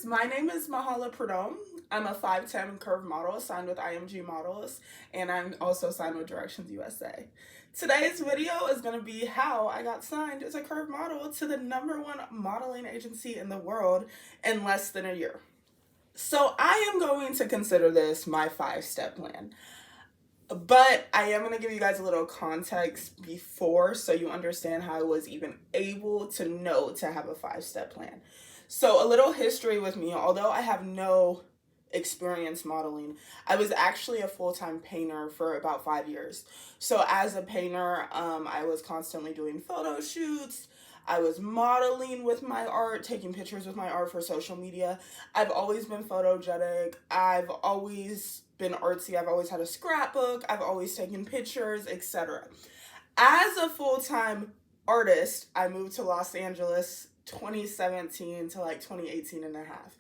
my name is Mahala Pradome. I'm a 5'10" curve model signed with IMG Models, and I'm also signed with Directions USA. Today's video is going to be how I got signed as a curve model to the #1 modeling agency in the world in less than a year. So I am going to consider this my 5-step plan. But I am going to give you guys a little context before so you understand how I was even able to know to have a 5-step plan. So a little history with me, although I have no experience modeling, I was actually a full-time painter for about 5 years. So as a painter, I was constantly doing photo shoots. I was modeling with my art, taking pictures with my art for social media. I've always been photogenic. I've always been artsy. I've always had a scrapbook. I've always taken pictures, etc. As a full-time artist, I moved to Los Angeles 2017 to like 2018 and a half.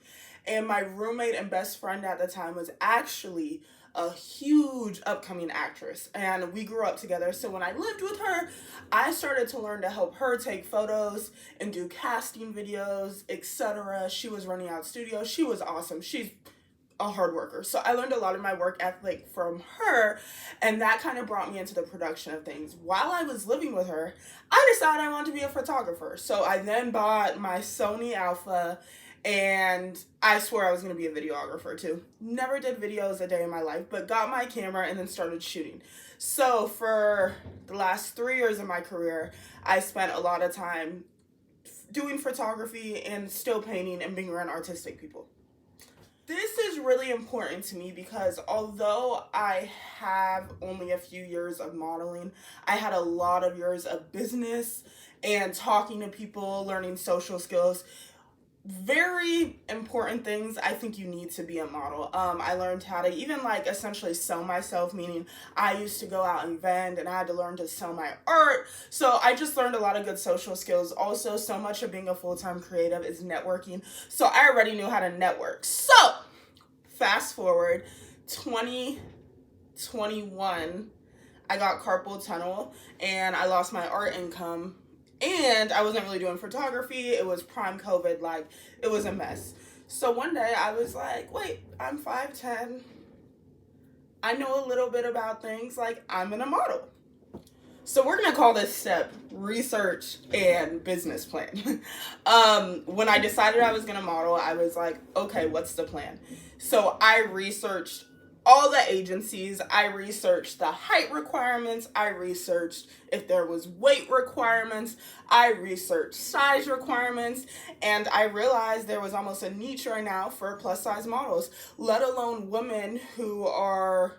And my roommate and best friend at the time was actually a huge upcoming actress, and we grew up together. So when I lived with her, I started to learn to help her take photos and do casting videos, etc. She was running out studios. She was awesome. She's a hard worker. So I learned a lot of my work ethic from her, and that kind of brought me into the production of things. While I was living with her, I decided I wanted to be a photographer. So I then bought my Sony Alpha, and I swore I was going to be a videographer too. Never did videos a day in my life, but got my camera and then started shooting. So for the last 3 years of my career, I spent a lot of time doing photography and still painting and being around artistic people. This is really important to me because although I have only a few years of modeling, I had a lot of years of business and talking to people, learning social skills. Very important things I think you need to be a model. I learned how to even essentially sell myself, meaning I used to go out and vend and I had to learn to sell my art. So I just learned a lot of good social skills. Also, so much of being a full-time creative is networking. So I already knew how to network. So fast forward 2021, I got carpal tunnel and I lost my art income. And I wasn't really doing photography. It was prime COVID. It was a mess. So one day I was like, wait, I'm 5'10". I know a little bit about things. I'm in a model. So we're going to call this step research and business plan. When I decided I was going to model, I was like, okay, what's the plan? So I researched all the agencies. I researched the height requirements. I researched if there was weight requirements. I researched size requirements. And I realized there was almost a niche right now for plus size models, let alone women who are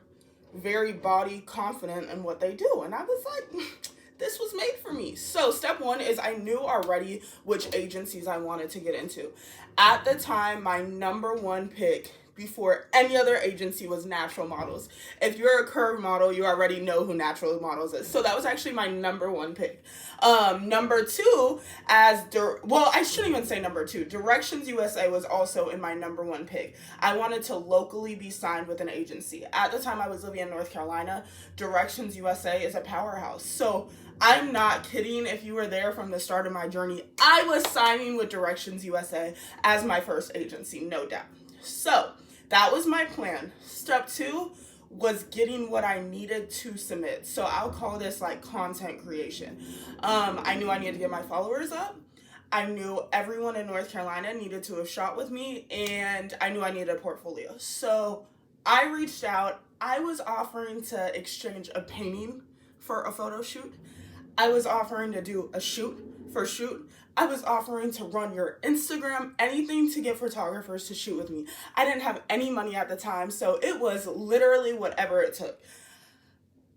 very body confident in what they do. And I was like, this was made for me. So step one is I knew already which agencies I wanted to get into. At the time, my #1 pick before any other agency was Natural Models. If you're a curve model, you already know who Natural Models is. So that was actually my #1 pick. Number two, I shouldn't even say number two. Directions USA was also in my #1 pick. I wanted to locally be signed with an agency. At the time I was living in North Carolina, Directions USA is a powerhouse. So I'm not kidding. If you were there from the start of my journey, I was signing with Directions USA as my first agency, no doubt. So that was my plan. Step two was getting what I needed to submit. So I'll call this content creation. I knew I needed to get my followers up. I knew everyone in North Carolina needed to have shot with me, and I knew I needed a portfolio. So I reached out. I was offering to exchange a painting for a photo shoot. I was offering to do a shoot. I was offering to run your Instagram, anything to get photographers to shoot with me. I didn't have any money at the time, so it was literally whatever it took.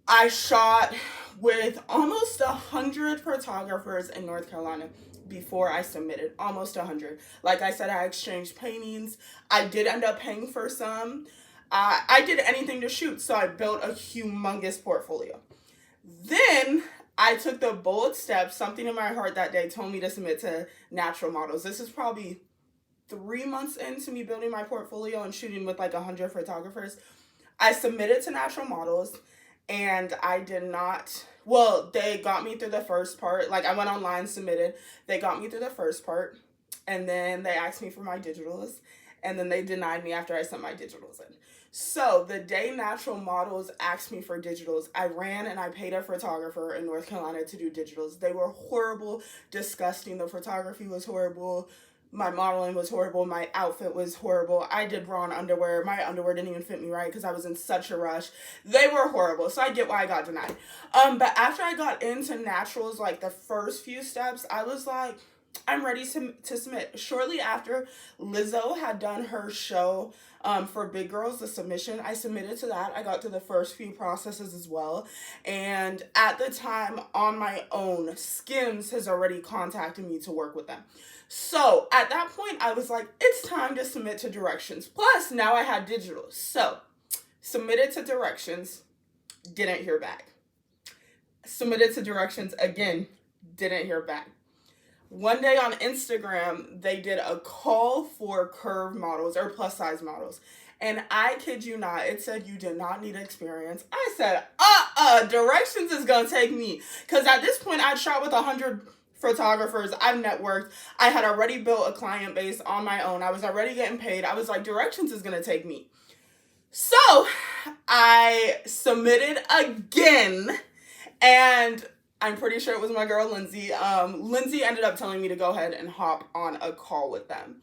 I shot with almost 100 photographers in North Carolina before I submitted, almost 100. Like I said, I exchanged paintings. I did end up paying for some. I did anything to shoot, so I built a humongous portfolio. Then I took the bold step. Something in my heart that day told me to submit to Natural Models. This is probably 3 months into me building my portfolio and shooting with 100 photographers. I submitted to Natural Models, and I did not, they got me through the first part. I went online, submitted. They got me through the first part. And then they asked me for my digitals, and then they denied me after I sent my digitals in. So the day Natural Models asked me for digitals, I ran and I paid a photographer in North Carolina to do digitals. They were horrible, disgusting. The photography was horrible. My modeling was horrible. My outfit was horrible. I did bra and underwear. My underwear didn't even fit me right because I was in such a rush. They were horrible. So I get why I got denied. But after I got into naturals, like the first few steps, I was like, I'm ready to submit. Shortly after Lizzo had done her show for Big Girls, the submission, I submitted to that. I got to the first few processes as well. And at the time, on my own, Skims has already contacted me to work with them. So at that point, I was like, it's time to submit to Directions. Plus, now I had digital. So submitted to Directions, didn't hear back. Submitted to Directions again, didn't hear back. One day on Instagram, they did a call for curve models or plus size models. And I kid you not, it said you did not need experience. I said, Directions is going to take me. Because at this point, I'd shot with 100 photographers. I've networked. I had already built a client base on my own. I was already getting paid. I was like, Directions is going to take me. So I submitted again, and I'm pretty sure it was my girl, Lindsay. Lindsay ended up telling me to go ahead and hop on a call with them.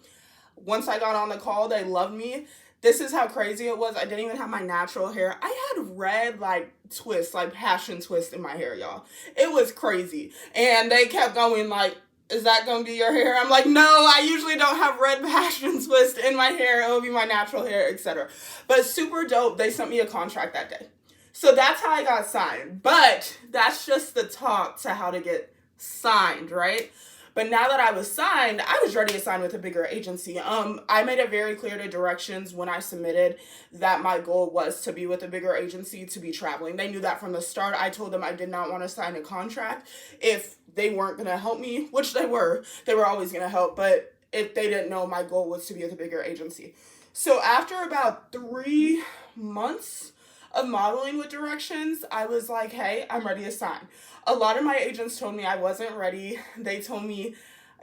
Once I got on the call, they loved me. This is how crazy it was. I didn't even have my natural hair. I had red, like, twists, like passion twists in my hair, y'all. It was crazy. And they kept going, like, is that going to be your hair? I'm like, no, I usually don't have red passion twist in my hair. It will be my natural hair, etc. But super dope. They sent me a contract that day. So that's how I got signed. But that's just the talk to how to get signed, right? But now that I was signed, I was ready to sign with a bigger agency. I made it very clear to Directions when I submitted that my goal was to be with a bigger agency, to be traveling. They knew that from the start. I told them I did not want to sign a contract if they weren't going to help me, which they were. They were always going to help. But if they didn't know, my goal was to be with a bigger agency. So after about 3 months of modeling with Directions, I was like, hey, I'm ready to sign. A lot of my agents told me I wasn't ready. They told me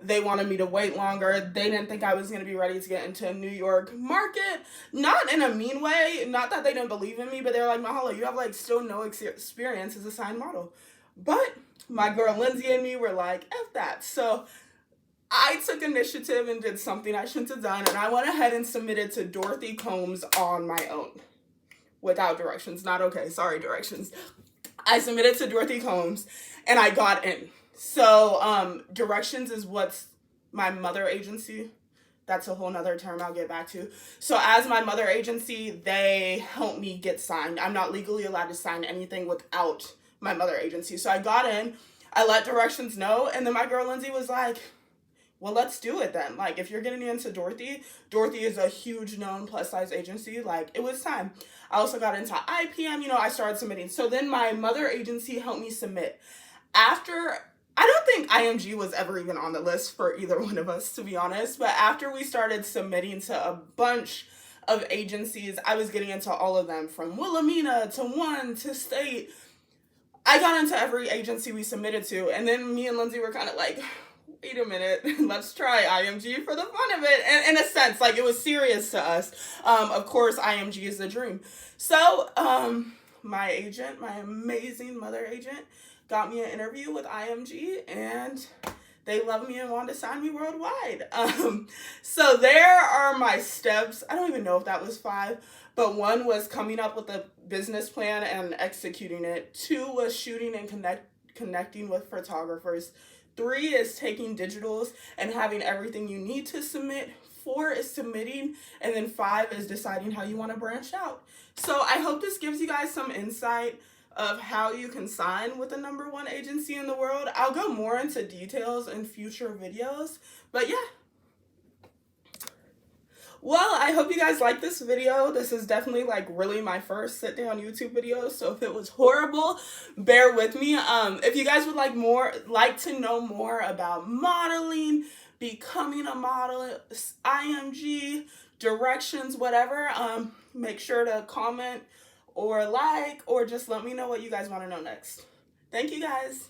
they wanted me to wait longer. They didn't think I was going to be ready to get into a New York market. Not in a mean way. Not that they didn't believe in me, but they're like, Mahala, you have like still no experience as a signed model. But my girl Lindsay and me were like, F that. So I took initiative and did something I shouldn't have done. And I went ahead and submitted to Dorothy Combs on my own. Without Directions. Not okay. Sorry, Directions. I submitted to Dorothy Combs and I got in. So Directions is what's my mother agency. That's a whole nother term I'll get back to. So as my mother agency, they helped me get signed. I'm not legally allowed to sign anything without my mother agency. So I got in. I let Directions know. And then my girl Lindsay was like, well, let's do it then. Like, if you're getting into Dorothy is a huge known plus size agency. Like, it was time. I also got into IPM, I started submitting. So then my mother agency helped me submit. I don't think IMG was ever even on the list for either one of us, to be honest. But after we started submitting to a bunch of agencies, I was getting into all of them, from Wilhelmina to One to State. I got into every agency we submitted to. And then me and Lindsay were kind of like, wait a minute, let's try IMG for the fun of it. And in a sense, like, it was serious to us. Of course, IMG is the dream. So my agent, my amazing mother agent, got me an interview with IMG, and they loved me and wanted to sign me worldwide. So there are my steps. I don't even know if that was 5, but 1 was coming up with a business plan and executing it. 2 was shooting and connecting with photographers. 3 is taking digitals and having everything you need to submit. 4 is submitting. And then 5 is deciding how you want to branch out. So I hope this gives you guys some insight of how you can sign with the #1 agency in the world. I'll go more into details in future videos. But yeah. Well, I hope you guys like this video. This is definitely like really my first sit down YouTube video. So if it was horrible, bear with me. If you guys would like to know more about modeling, becoming a model, IMG, Directions, whatever, make sure to comment or like, or just let me know what you guys want to know next. Thank you guys.